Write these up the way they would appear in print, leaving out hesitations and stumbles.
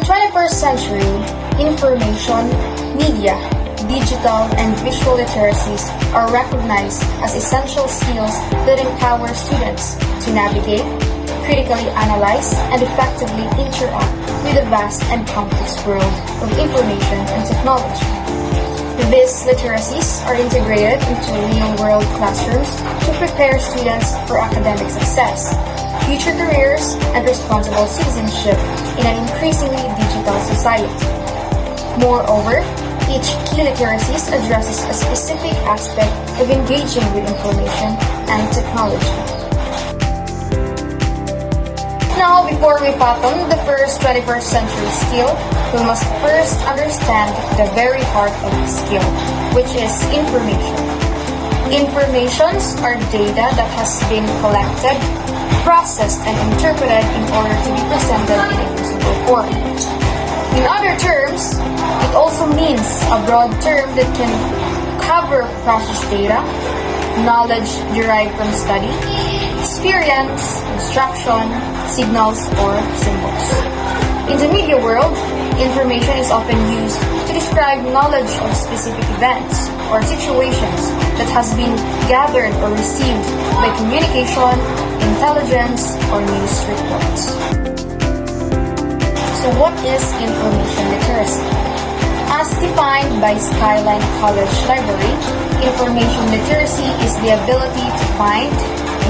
21st century, information, media, digital, and visual literacies are recognized as essential skills that empower students to navigate, critically analyze, and effectively interact with the vast and complex world of information and technology. These literacies are integrated into real-world classrooms to prepare students for academic success, future careers, and responsible citizenship in an increasingly digital society. Moreover, each key literacies addresses a specific aspect of engaging with information and technology. Now, before we fathom the first 21st century skill, we must first understand the very heart of the skill, which is information. Informations are data that has been collected, processed, and interpreted in order to be presented in a usable form. In other terms, it also means a broad term that can cover processed data, knowledge derived from study, experience, instruction, signals, or symbols. In the media world, information is often used to describe knowledge of specific events or situations that has been gathered or received by communication, intelligence, or news reports. So what is information literacy? As defined by Skyline College Library, information literacy is the ability to find,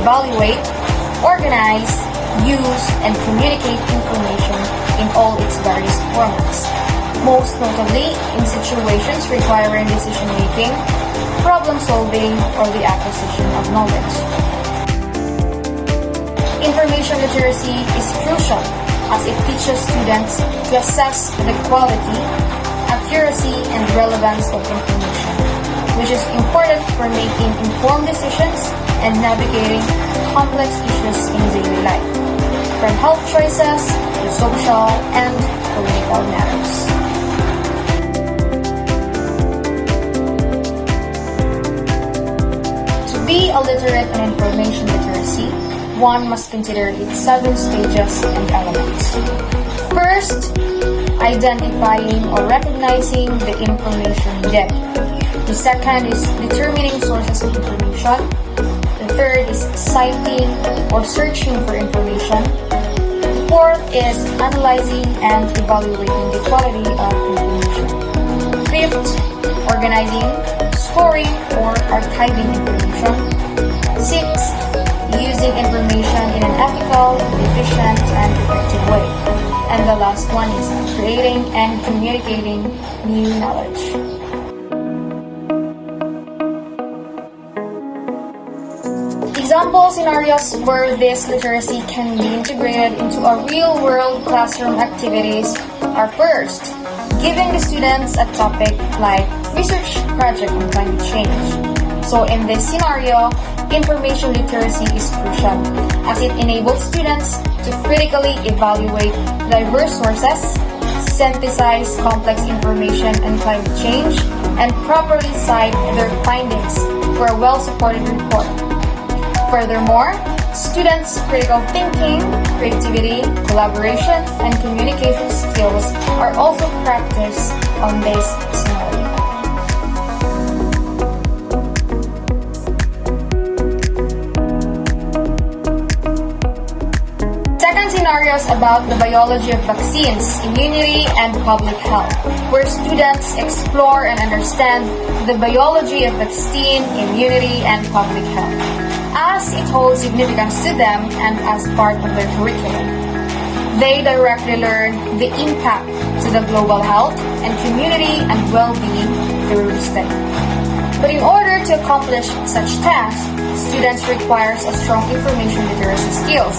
evaluate, organize, use, and communicate information in all its various formats, most notably in situations requiring decision-making, problem-solving, or the acquisition of knowledge. Information literacy is crucial as it teaches students to assess the quality, accuracy, and relevance of information, which is important for making informed decisions and navigating complex issues in daily life, from health choices to social and political matters. To be a literate in information literacy, one must consider its 7 stages and elements. First, identifying or recognizing the information needed. The second is determining sources of information. The third is citing or searching for information. The fourth is analyzing and evaluating the quality of information. Fifth, organizing, storing, or archiving information. Sixth, using information in an ethical, efficient, and effective way. And the last one is creating and communicating new knowledge. Example scenarios where this literacy can be integrated into a real-world classroom activities are first, giving the students a topic like research project on climate change. So in this scenario, information literacy is crucial as it enables students to critically evaluate diverse sources, synthesize complex information on climate change, and properly cite their findings for a well-supported report. Furthermore, students' critical thinking, creativity, collaboration, and communication skills are also practiced on this scenario. Second scenario is about the biology of vaccines, immunity, and public health, where students explore and understand the biology of vaccine, immunity, and public health, as it holds significance to them and as part of their curriculum. They directly learn the impact to the global health and community and well-being through study. But in order to accomplish such tasks, students requires a strong information literacy skills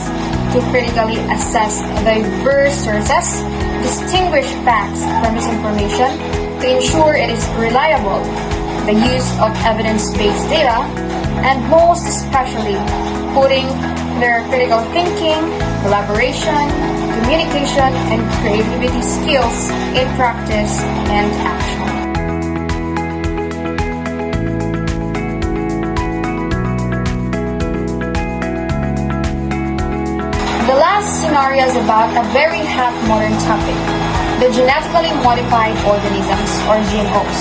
to critically assess diverse sources, distinguish facts from misinformation, to ensure it is reliable, the use of evidence-based data, and most especially, putting their critical thinking, collaboration, communication, and creativity skills in practice and action. The last scenario is about a very hot modern topic, the genetically modified organisms or GMOs.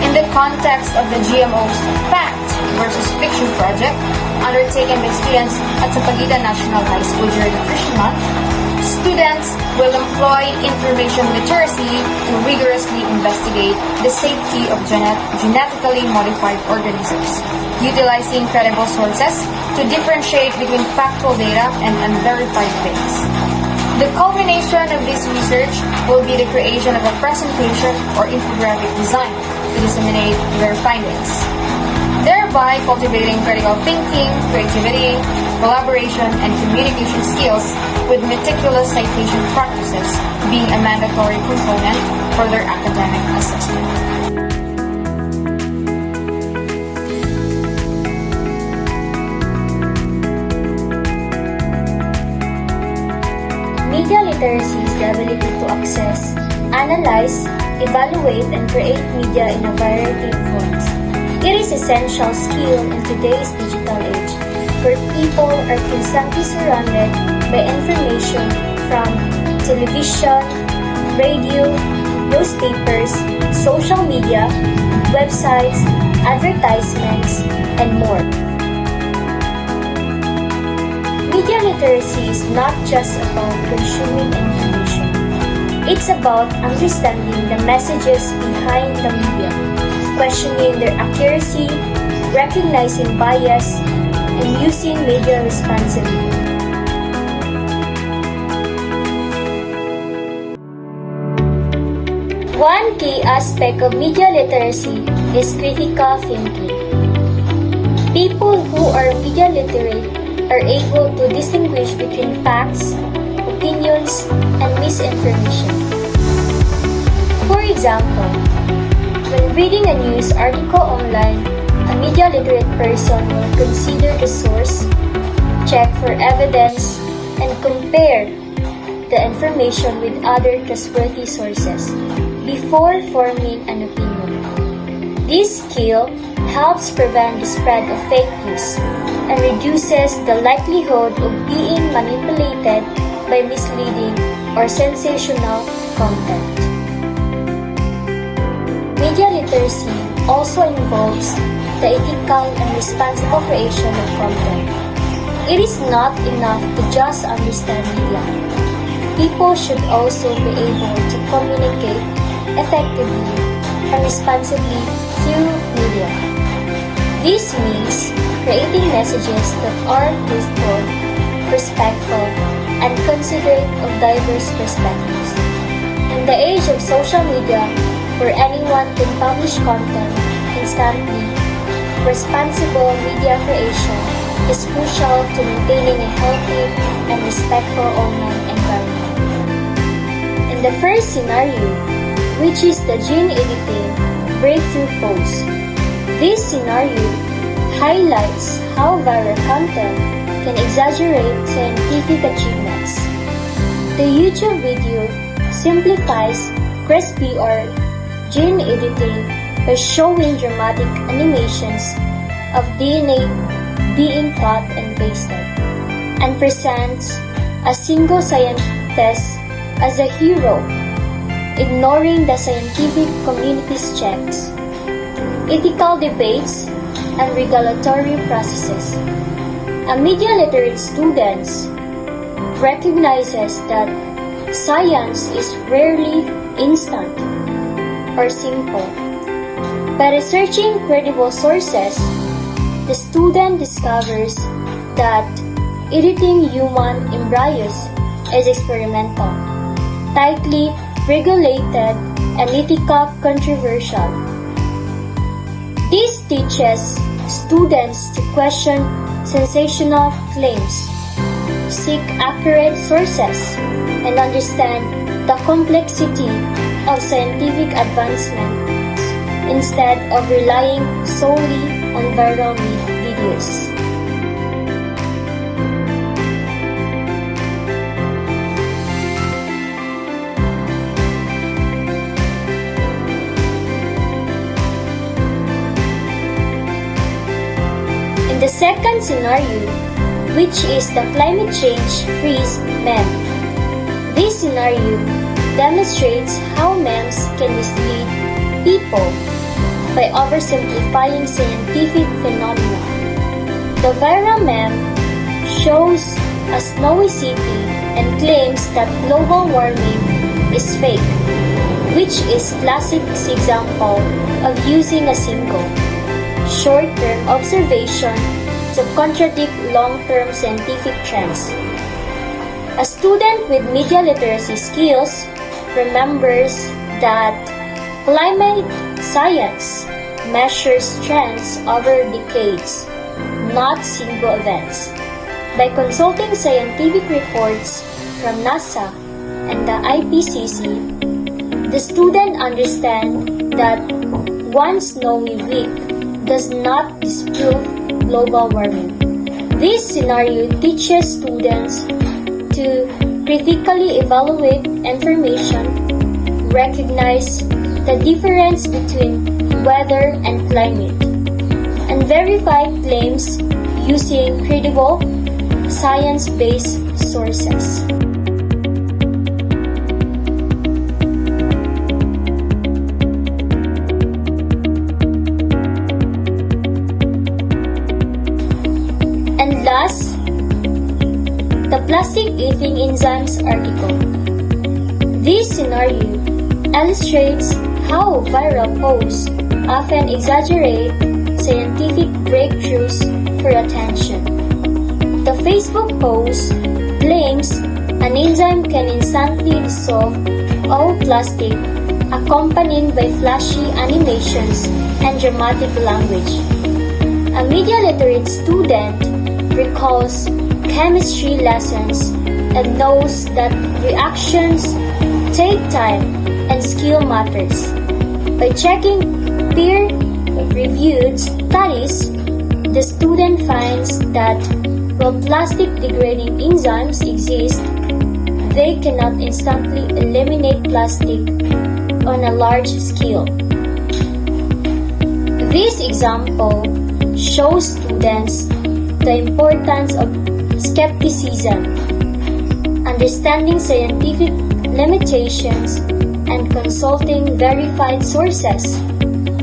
In the context of the GMOs Fact versus Fiction project undertaken by students at Sapaguita National High School during Nutrition Month, students will employ information literacy to rigorously investigate the safety of genetically modified organisms, utilizing credible sources to differentiate between factual data and unverified claims. The culmination of this research will be the creation of a presentation or infographic design to disseminate their findings, thereby cultivating critical thinking, creativity, collaboration, and communication skills, with meticulous citation practices being a mandatory component for their academic assessment. Media literacy is the ability to access, analyze, evaluate, and create media in a variety of forms. It is an essential skill in today's digital age, where people are constantly surrounded by information from television, radio, newspapers, social media, websites, advertisements, and more. Media literacy is not just about consuming information. It's about understanding the messages behind the media, questioning their accuracy, recognizing bias, and using media responsibly. One key aspect of media literacy is critical thinking. People who are media literate are able to distinguish between facts, opinions, and misinformation. For example, when reading a news article online, a media literate person will consider the source, check for evidence, and compare the information with other trustworthy sources before forming an opinion. This skill helps prevent the spread of fake news and reduces the likelihood of being manipulated by misleading or sensational content. Media literacy also involves the ethical and responsible creation of content. It is not enough to just understand media. People should also be able to communicate effectively and responsibly through media. This means creating messages that are truthful, respectful, and considerate of diverse perspectives. In the age of social media, where anyone can publish content instantly, responsible media creation is crucial to maintaining a healthy and respectful online environment. In the first scenario, which is the gene editing breakthrough pose, this scenario highlights how viral content can exaggerate scientific achievements. The YouTube video simplifies CRISPR gene editing by showing dramatic animations of DNA being cut and pasted, and presents a single scientist as a hero, ignoring the scientific community's checks, ethical debates, and regulatory processes. A media literate students recognizes that science is rarely instant or simple. By researching credible sources, the student discovers that editing human embryos is experimental, tightly regulated, and ethical controversial. This teaches students to question sensational claims, seek accurate sources, and understand the complexity of scientific advancements instead of relying solely on viral videos. The second scenario, which is the climate change freeze meme. This scenario demonstrates how memes can mislead people by oversimplifying scientific phenomena. The viral meme shows a snowy city and claims that global warming is fake, which is classic example of using a single, short-term observation to contradict long-term scientific trends. A student with media literacy skills remembers that climate science measures trends over decades, not single events. By consulting scientific reports from NASA and the IPCC, the student understands that one snowy week does not disprove global warming. This scenario teaches students to critically evaluate information, recognize the difference between weather and climate, and verify claims using credible, science-based sources. And last, the plastic eating enzymes article. This scenario illustrates how viral posts often exaggerate scientific breakthroughs for attention. The Facebook post claims an enzyme can instantly dissolve all plastic, accompanied by flashy animations and dramatic language. A media literate student recalls chemistry lessons and knows that reactions take time and skill matters. By checking peer-reviewed studies, the student finds that while plastic-degrading enzymes exist, they cannot instantly eliminate plastic on a large scale. This example shows students the importance of skepticism, understanding scientific limitations, and consulting verified sources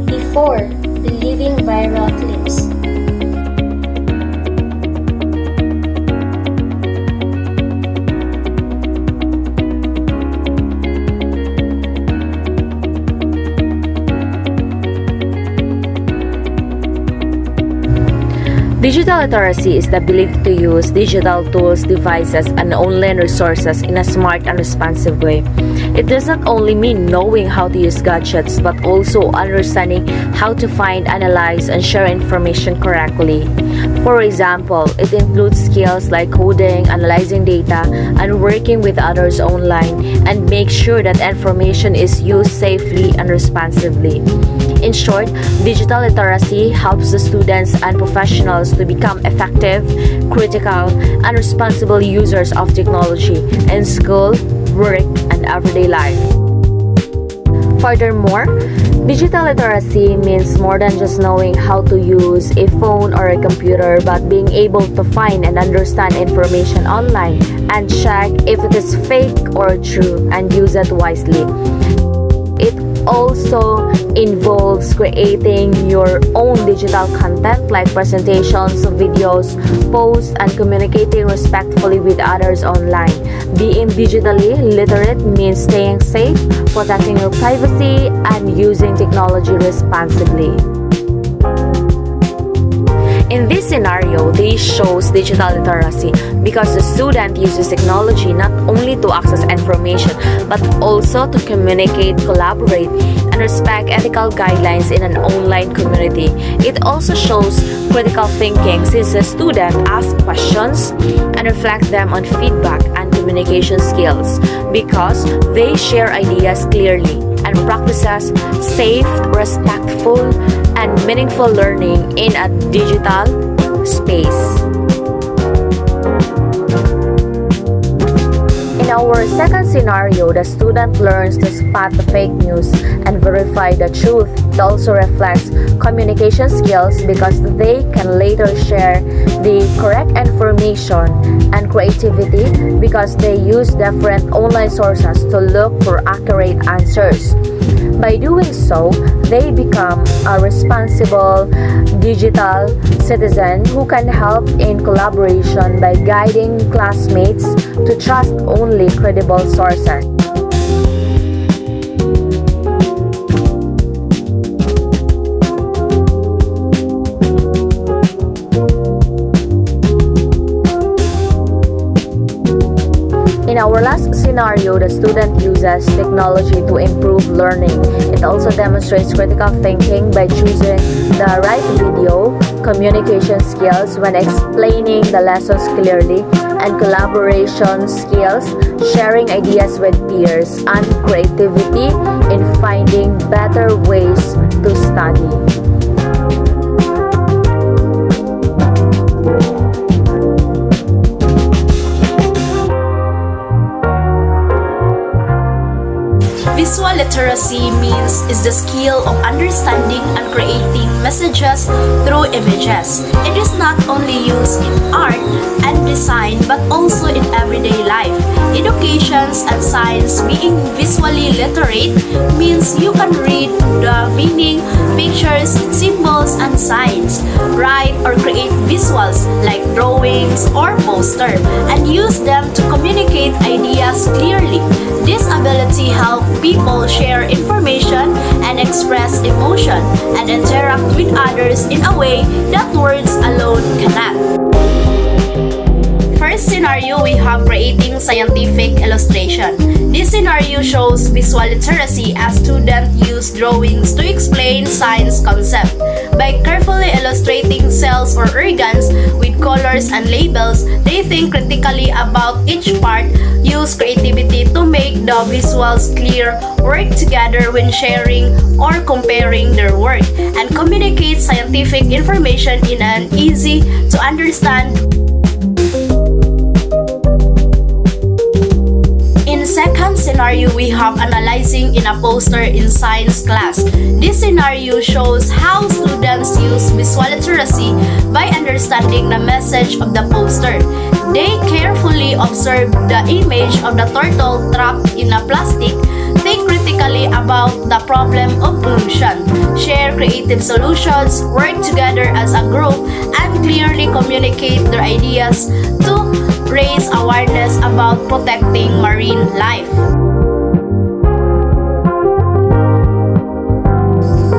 before believing viral claims. Digital literacy is the ability to use digital tools, devices, and online resources in a smart and responsive way. It does not only mean knowing how to use gadgets, but also understanding how to find, analyze, and share information correctly. For example, it includes skills like coding, analyzing data, and working with others online, and make sure that information is used safely and responsibly. In short, digital literacy helps the students and professionals to become effective, critical, and responsible users of technology in school, work, and everyday life. Furthermore, digital literacy means more than just knowing how to use a phone or a computer, but being able to find and understand information online and check if it is fake or true and use it wisely. It also involves creating your own digital content like presentations, videos, posts, and communicating respectfully with others online. Being digitally literate means staying safe, protecting your privacy, and using technology responsibly. In this scenario, this shows digital literacy because the student uses technology not only to access information but also to communicate, collaborate, and respect ethical guidelines in an online community. It also shows critical thinking since the student asks questions and reflect them on feedback and communication skills because they share ideas clearly and practices safe, respectful, and meaningful learning in a digital space. In our second scenario, the student learns to spot the fake news and verify the truth. It also reflects communication skills because they can later share the correct information and creativity because they use different online sources to look for accurate answers. By doing so, they become a responsible digital citizen who can help in collaboration by guiding classmates to trust only credible sources. In our last scenario, the student uses technology to improve learning. It also demonstrates critical thinking by choosing the right video, communication skills when explaining the lessons clearly, and collaboration skills, sharing ideas with peers, and creativity in finding better ways to study. Visual literacy means is the skill of understanding and creating messages through images. It is not only used in art and design but also in everyday life. Education and science being visually literate means you can read the meaning, pictures, symbols, and signs, write or create visuals like drawings or poster, and use them to communicate ideas clearly. This ability helps people share information and express emotion and interact with others in a way that words alone cannot. First scenario, we have creating scientific illustration. This scenario shows visual literacy as students use drawings to explain science concept. By carefully illustrating cells or organs with colors and labels, they think critically about each part, use creativity to make the visuals clear, work together when sharing or comparing their work, and communicate scientific information in an easy to understand. In second scenario, we have analyzing in a poster in science class. This scenario shows how students use visual literacy by understanding the message of the poster. They carefully observe the image of the turtle trapped in a plastic, think critically about the problem of pollution, share creative solutions, work together as a group, and clearly communicate their ideas to raise awareness about protecting marine life.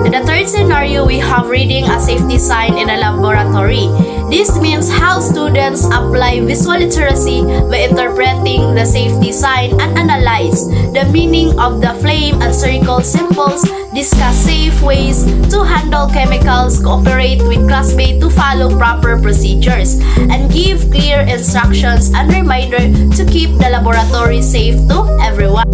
In the third scenario, we have reading a safety sign in a laboratory. This means how students apply visual literacy by interpreting the safety sign and analyze the meaning of the flame and circle symbols, discuss safe ways to handle chemicals, cooperate with classmates to follow proper procedures, and give clear instructions and reminder to keep the laboratory safe to everyone.